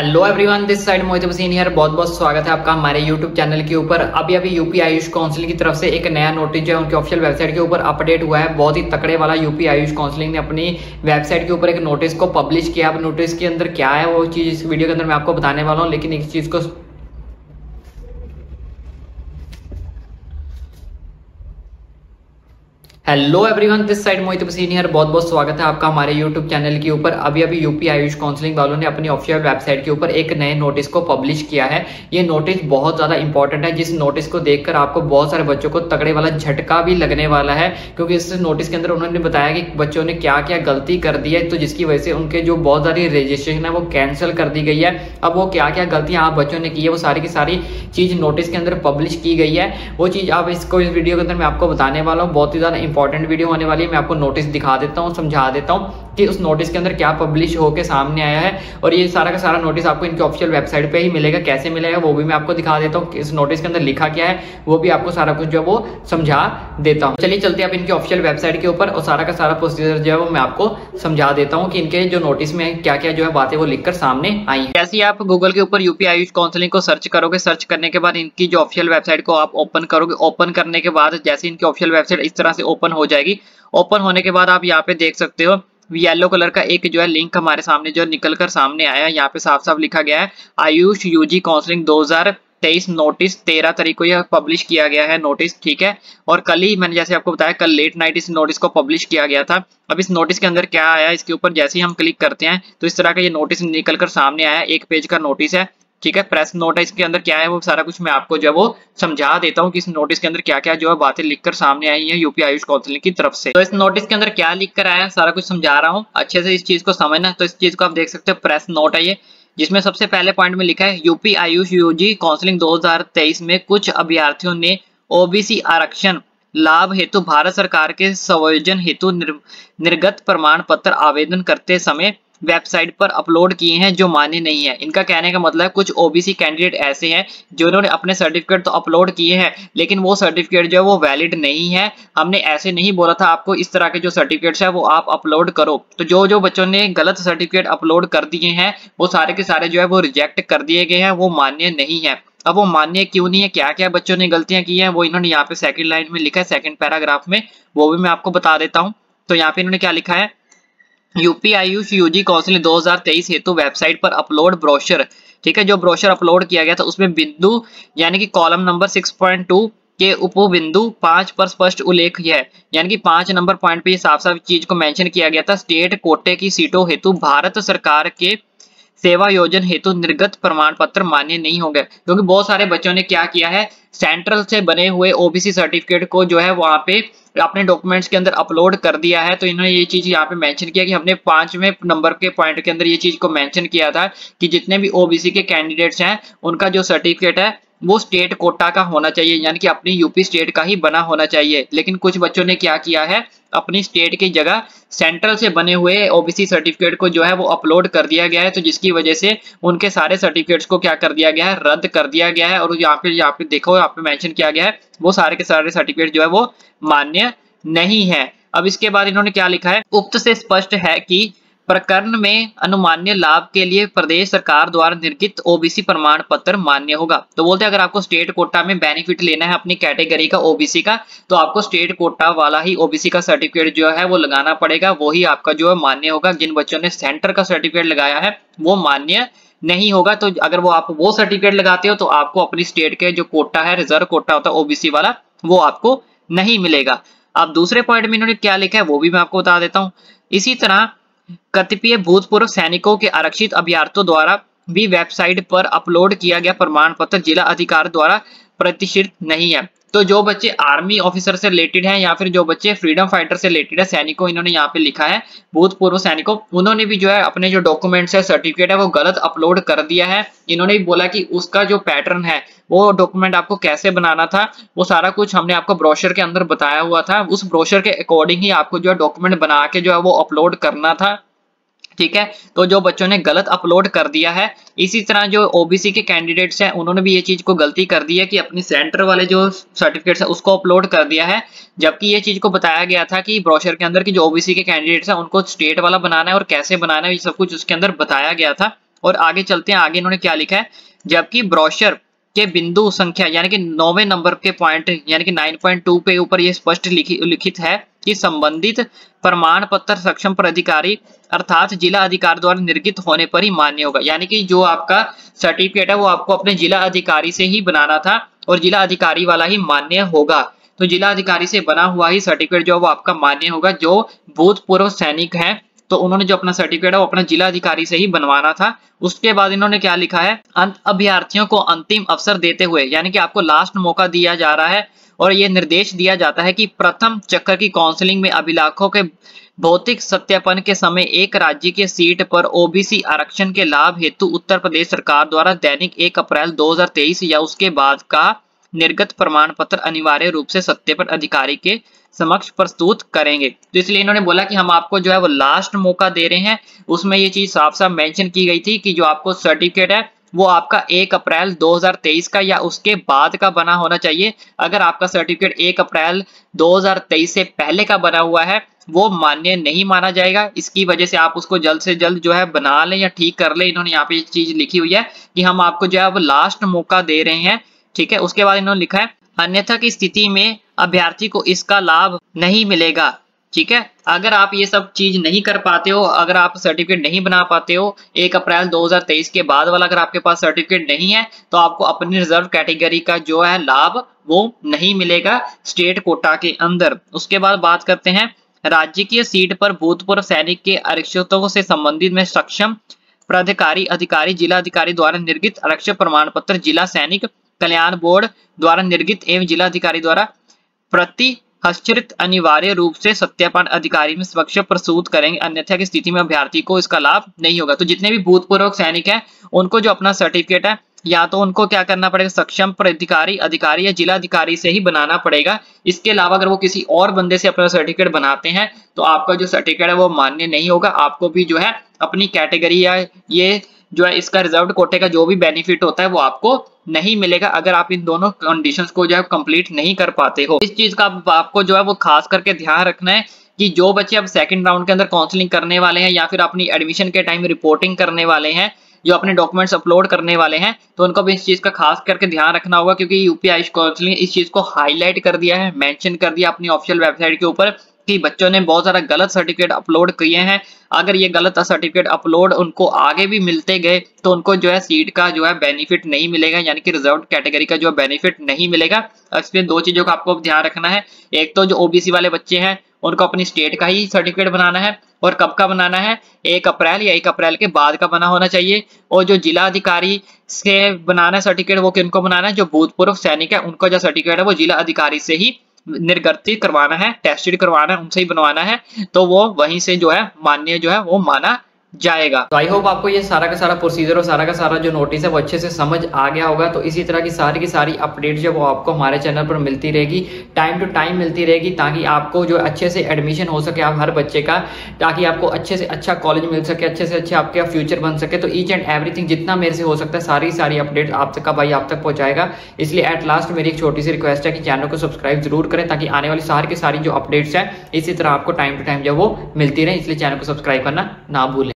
Hello everyone, this side Mohit Hussain here. बहुत बहुत स्वागत है आपका हमारे यूट्यूब चैनल के ऊपर। अभी यूपी आयुष काउंसिल की तरफ से एक नया नोटिस जो है उनके ऑफिशियल वेबसाइट के ऊपर अपडेट हुआ है। बहुत ही तकड़े वाला यूपी आयुष काउंसिलिंग ने अपनी वेबसाइट के ऊपर एक नोटिस को पब्लिश किया। अब नोटिस के अंदर क्या है वो चीज इस वीडियो के अंदर मैं आपको बताने वाला हूँ, लेकिन एक चीज को hello everyone, this side Mohit Hussain here. बहुत बहुत स्वागत है आपका हमारे यूट्यूब चैनल के ऊपर। अभी यूपी आयुष काउंसिलिंग वालों ने अपनी ऑफिशियल वेबसाइट के ऊपर एक नए नोटिस को पब्लिश किया है। ये नोटिस बहुत ज्यादा इंपॉर्टेंट है, जिस नोटिस को देखकर आपको बहुत सारे बच्चों को तगड़े वाला झटका भी लगने वाला है, क्योंकि इस नोटिस के अंदर उन्होंने बताया कि बच्चों ने क्या क्या गलती कर दी है, तो जिसकी वजह से उनके जो बहुत सारी रजिस्ट्रेशन है वो कैंसिल कर दी गई है। अब वो क्या क्या गलतियां आप बच्चों ने की है वो सारी की सारी चीज नोटिस के अंदर पब्लिश की गई है। वो चीज आप इसको इस वीडियो के अंदर मैं आपको बताने वाला हूँ। बहुत ही ज्यादा इंपॉर्टेंट वीडियो होने वाली है। मैं आपको नोटिस दिखा देता हूँ, समझा देता हूँ कि उस नोटिस के अंदर क्या पब्लिश होकर सामने आया है। और ये सारा का सारा नोटिस आपको इनके ऑफिशियल वेबसाइट पे ही मिलेगा। कैसे मिलेगा वो भी मैं आपको दिखा देता हूँ। इस नोटिस के अंदर लिखा क्या है वो भी आपको सारा कुछ जो वो समझा देता हूँ। चलिए चलते हैं आप इनके ऑफिशियल वेबसाइट के ऊपर और सारा का सारा प्रोसीजर जो है वो मैं आपको समझा देता हूँ कि इनके जो नोटिस में क्या क्या जो है बातें वो लिखकर सामने आई है। जैसे आप गूगल के ऊपर यूपी आयुष काउंसिलिंग को सर्च करोगे, सर्च करने के बाद इनकी जो ऑफिशियल वेबसाइट को आप ओपन करोगे। ओपन करने के बाद जैसे इनकी ऑफिशियल वेबसाइट इस तरह से ओपन हो जाएगी। ओपन होने के बाद आप यहाँ पे देख सकते हो येलो कलर का एक जो है लिंक हमारे सामने जो निकल कर सामने आया है। यहाँ पे साफ साफ लिखा गया है आयुष यूजी काउंसलिंग 2023 नोटिस 13 तारीख को यह पब्लिश किया गया है नोटिस, ठीक है। और कल ही मैंने जैसे आपको बताया कल लेट नाइट इस नोटिस को पब्लिश किया गया था। अब इस नोटिस के अंदर क्या आया, इसके ऊपर जैसे ही हम क्लिक करते हैं तो इस तरह का ये नोटिस निकल कर सामने आया। एक पेज का नोटिस है, ठीक है। प्रेस नोट है, इसके अंदर क्या है वो सारा कुछ मैं आपको जो है वो समझा देता हूँ कि इस नोटिस के अंदर क्या क्या जो है बातें लिखकर सामने आई है यूपी आयुष काउंसिलिंग की तरफ से। तो इस नोटिस के अंदर क्या लिख कर आया सारा कुछ समझा रहा हूँ, अच्छे से इस चीज को समझना। तो इस चीज को आप देख सकते हो, प्रेस नोट है ये, जिसमें सबसे पहले पॉइंट में लिखा है यूपी आयुष यूजी काउंसिलिंग 2023 में कुछ अभ्यर्थियों ने ओबीसी आरक्षण लाभ हेतु भारत सरकार के संयोजन हेतु निर्गत प्रमाण पत्र आवेदन करते समय वेबसाइट पर अपलोड किए हैं जो मान्य नहीं है। इनका कहने का मतलब है कुछ ओबीसी कैंडिडेट ऐसे हैं जिन्होंने अपने सर्टिफिकेट तो अपलोड किए हैं, लेकिन वो सर्टिफिकेट जो है वो वैलिड नहीं है। हमने ऐसे नहीं बोला था आपको इस तरह के जो सर्टिफिकेट्स है वो आप अपलोड करो। तो जो बच्चों ने गलत सर्टिफिकेट अपलोड कर दिए हैं वो सारे के सारे जो है वो रिजेक्ट कर दिए गए हैं, वो मान्य नहीं है। अब वो मान्य क्यों नहीं है, क्या क्या बच्चों ने गलतियां की हैं, वो इन्होंने यहाँ पे सेकंड लाइन में लिखा है, सेकंड पैराग्राफ में, वो भी मैं आपको बता देता हूँ। तो यहाँ पे इन्होंने क्या लिखा है, यूपी आयुष यूजी काउंसिलिंग 2023 हेतु वेबसाइट पर अपलोड ब्रोशर, ठीक है। जो ब्रोशर अपलोड किया गया था उसमें बिंदु यानी कि कॉलम नंबर 6.2 के उपबिंदु 5 पर स्पष्ट उल्लेख है, यानी कि 5 नंबर पॉइंट पे ये साफ साफ चीज को मेंशन किया गया था। स्टेट कोटे की सीटों हेतु भारत सरकार के सेवा योजन हेतु निर्गत प्रमाण पत्र मान्य नहीं होंगे, क्योंकि बहुत सारे बच्चों ने क्या किया है, सेंट्रल से बने हुए ओबीसी सर्टिफिकेट को जो है वहां पे अपने डॉक्यूमेंट्स के अंदर अपलोड कर दिया है। तो इन्होंने ये चीज यहाँ पे मेंशन किया कि हमने 5वें नंबर के पॉइंट के अंदर ये चीज को मेंशन किया था कि जितने भी ओबीसी के कैंडिडेट्स हैं उनका जो सर्टिफिकेट है वो स्टेट कोटा का होना चाहिए, यानी कि अपनी यूपी स्टेट का ही बना होना चाहिए। लेकिन कुछ बच्चों ने क्या किया है, अपनी स्टेट की जगह सेंट्रल से बने हुए ओबीसी सर्टिफिकेट को जो है वो अपलोड कर दिया गया है। तो जिसकी वजह से उनके सारे सर्टिफिकेट्स को क्या कर दिया गया है, रद्द कर दिया गया है। और यहाँ पे देखो, यहाँ पे मेंशन किया गया है वो सारे के सारे सर्टिफिकेट जो है वो मान्य नहीं है। अब इसके बाद इन्होंने क्या लिखा है, उक्त से स्पष्ट है कि प्रकरण में अनुमान्य लाभ के लिए प्रदेश सरकार द्वारा निर्गत ओबीसी प्रमाण पत्र मान्य होगा। तो बोलते हैं अगर आपको स्टेट कोटा में बेनिफिट लेना है अपनी कैटेगरी का ओबीसी का, तो आपको स्टेट कोटा वाला ही ओबीसी का सर्टिफिकेट जो है वो लगाना पड़ेगा, वही आपका जो है मान्य होगा। जिन बच्चों ने सेंटर का सर्टिफिकेट लगाया है वो मान्य नहीं होगा। तो अगर वो आप वो सर्टिफिकेट लगाते हो तो आपको अपनी स्टेट के जो कोटा है, रिजर्व कोटा होता है ओबीसी वाला, वो आपको नहीं मिलेगा। अब दूसरे पॉइंट में इन्होंने क्या लिखा है वो भी मैं आपको बता देता हूं। इसी तरह कतिपय भूतपूर्व सैनिकों के आरक्षित अभ्यर्थियों द्वारा भी वेबसाइट पर अपलोड किया गया प्रमाण पत्र जिला अधिकारी द्वारा प्रतिष्ठित नहीं है। तो जो बच्चे आर्मी ऑफिसर से रिलेटेड हैं या फिर जो बच्चे फ्रीडम फाइटर से रिलेटेड है, सैनिकों, इन्होंने यहाँ पे लिखा है भूतपूर्व सैनिकों, उन्होंने भी जो है अपने जो डॉक्यूमेंट्स है, सर्टिफिकेट है, वो गलत अपलोड कर दिया है। इन्होंने भी बोला कि उसका जो पैटर्न है वो डॉक्यूमेंट आपको कैसे बनाना था वो सारा कुछ हमने आपको ब्रोशर के अंदर बताया हुआ था। उस ब्रोशर के अकॉर्डिंग ही आपको जो है डॉक्यूमेंट बना के जो है वो अपलोड करना था, ठीक है। तो जो बच्चों ने गलत अपलोड कर दिया है, इसी तरह जो ओबीसी के कैंडिडेट्स हैं उन्होंने भी ये चीज को गलती कर दी है कि अपनी सेंटर वाले जो सर्टिफिकेट्स है उसको अपलोड कर दिया है, जबकि ये चीज को बताया गया था कि ब्रोशर के अंदर की जो ओबीसी के कैंडिडेट्स हैं उनको स्टेट वाला बनाना है और कैसे बनाना है ये सब कुछ उसके अंदर बताया गया था। और आगे चलते हैं, आगे इन्होंने क्या लिखा है, जबकि ब्रोशर के बिंदु संख्या यानी कि 9वें नंबर के पॉइंट यानी कि 9.2 पे ऊपर ये स्पष्ट लिखित है कि संबंधित प्रमाण पत्र सक्षम प्राधिकारी अर्थात जिला अधिकारी द्वारा निर्गत होने पर ही मान्य होगा। यानी कि जो आपका सर्टिफिकेट है वो आपको अपने जिला अधिकारी से ही बनाना था और जिला अधिकारी वाला ही मान्य होगा। तो जिला अधिकारी से बना हुआ ही सर्टिफिकेट जो वो आपका मान्य होगा। जो भूतपूर्व सैनिक है तो उन्होंने जो अपना सर्टिफिकेट है वो अपना जिला अधिकारी से ही बनवाना था। उसके बाद इन्होंने क्या लिखा है, अभ्यर्थियों को अंतिम अवसर देते हुए यानी कि आपको लास्ट मौका दिया जा रहा है और ये निर्देश दिया जाता है कि प्रथम चक्कर की काउंसलिंग में अभिलाखों के भौतिक सत्यापन के समय एक राज्य की सीट पर ओबीसी आरक्षण के लाभ हेतु उत्तर प्रदेश सरकार द्वारा दैनिक 1 अप्रैल 2023 या उसके बाद का निर्गत प्रमाण पत्र अनिवार्य रूप से सत्यापन अधिकारी के समक्ष प्रस्तुत करेंगे। तो इसलिए इन्होंने बोला कि हम आपको जो है वो लास्ट मौका दे रहे हैं। उसमें ये चीज साफ साफ मेंशन की गई थी कि जो आपको सर्टिफिकेट है वो आपका 1 अप्रैल 2023 का या उसके बाद का बना होना चाहिए। अगर आपका सर्टिफिकेट 1 अप्रैल 2023 से पहले का बना हुआ है वो मान्य नहीं माना जाएगा। इसकी वजह से आप उसको जल्द से जल्द जो है बना लें या ठीक कर लें। इन्होंने यहाँ पे एक चीज लिखी हुई है कि हम आपको जो है वो लास्ट मौका दे रहे हैं, ठीक है। उसके बाद इन्होंने लिखा है अन्यथा की स्थिति में अभ्यर्थी को इसका लाभ नहीं मिलेगा, ठीक है। अगर आप ये सब चीज नहीं कर पाते हो, अगर आप सर्टिफिकेट नहीं बना पाते हो 1 अप्रैल 2023 के बाद वाला अगर आपके पास सर्टिफिकेट नहीं है तो आपको अपनी रिजर्व कैटेगरी का जो है लाभ वो नहीं मिलेगा स्टेट कोटा के अंदर। उसके बाद बात करते हैं राज्य की सीट पर भूतपूर्व सैनिक के आरक्षितों से संबंधित में सक्षम प्राधिकारी अधिकारी जिला अधिकारी द्वारा निर्गत आरक्षण प्रमाण पत्र जिला सैनिक कल्याण बोर्ड द्वारा निर्गत एवं जिला अधिकारी द्वारा प्रति हस्ताक्षरित अनिवार्य रूप से सत्यापन अधिकारी में समक्ष प्रस्तुत करेंगे, अन्यथा की स्थिति में अभ्यर्थी को इसका लाभ नहीं होगा। तो जितने भी भूतपूर्व सैनिक हैं उनको जो अपना सर्टिफिकेट है या तो उनको क्या करना पड़ेगा, सक्षम प्राधिकारी अधिकारी या जिला अधिकारी से ही बनाना पड़ेगा। इसके अलावा अगर वो किसी और बंदे से अपना सर्टिफिकेट बनाते हैं तो आपका जो सर्टिफिकेट है वो मान्य नहीं होगा। आपको भी जो है अपनी कैटेगरी या ये जो है इसका रिजर्व्ड कोटे का जो भी बेनिफिट होता है वो आपको नहीं मिलेगा अगर आप इन दोनों कंडीशंस को जो है कंप्लीट नहीं कर पाते हो। इस चीज का आपको जो है वो खास करके ध्यान रखना है कि जो बच्चे अब सेकंड राउंड के अंदर काउंसलिंग करने वाले हैं या फिर अपनी एडमिशन के टाइम रिपोर्टिंग करने वाले हैं, जो अपने डॉक्यूमेंट्स अपलोड करने वाले हैं, तो उनको भी इस चीज का खास करके ध्यान रखना होगा क्योंकि यूपी आयुष काउंसलिंग इस चीज को हाईलाइट कर दिया है, मेंशन कर दिया अपनी ऑफिशियल वेबसाइट के ऊपर कि बच्चों ने बहुत सारा गलत सर्टिफिकेट अपलोड किए हैं। अगर ये गलत सर्टिफिकेट अपलोड उनको आगे भी मिलते गए तो उनको जो है सीट का जो है बेनिफिट नहीं मिलेगा, यानी कि रिजर्व कैटेगरी का जो बेनिफिट नहीं मिलेगा। इसमें दो चीजों का आपको ध्यान रखना है, एक तो जो ओबीसी वाले बच्चे हैं उनको अपनी स्टेट का ही सर्टिफिकेट बनाना है और कब का बनाना है, 1 अप्रैल या 1 अप्रैल के बाद का बना होना चाहिए। और जो जिला अधिकारी से बनाना है सर्टिफिकेट वो किनको बनाना है, जो भूतपूर्व सैनिक है उनका जो सर्टिफिकेट है वो जिला अधिकारी से ही निर्गतित करवाना है, टेस्टेड करवाना है, उनसे ही बनवाना है, तो वो वहीं से जो है मान्य जो है वो माना जाएगा। तो आई होप आपको ये सारा का सारा प्रोसीजर और सारा का सारा जो नोटिस है वो अच्छे से समझ आ गया होगा। तो इसी तरह की सारी अपडेट जो वो आपको हमारे चैनल पर मिलती रहेगी, टाइम टू टाइम मिलती रहेगी, ताकि आपको जो अच्छे से एडमिशन हो सके आप हर बच्चे का, ताकि आपको अच्छे से अच्छा कॉलेज मिल सके, अच्छे से अच्छे आपका फ्यूचर बन सके। तो ईच एंड एवरीथिंग जितना मेरे से हो सकता है सारी अपडेट आप तक का भाई आप तक पहुंचाएगा। इसलिए एट लास्ट मेरी एक छोटी सी रिक्वेस्ट है कि चैनल को सब्सक्राइब जरूर करें ताकि आने वाली सारी जो अपडेट्स है इसी तरह आपको टाइम टू टाइम जो वो मिलती रहे। इसलिए चैनल को सब्सक्राइब करना ना भूलें।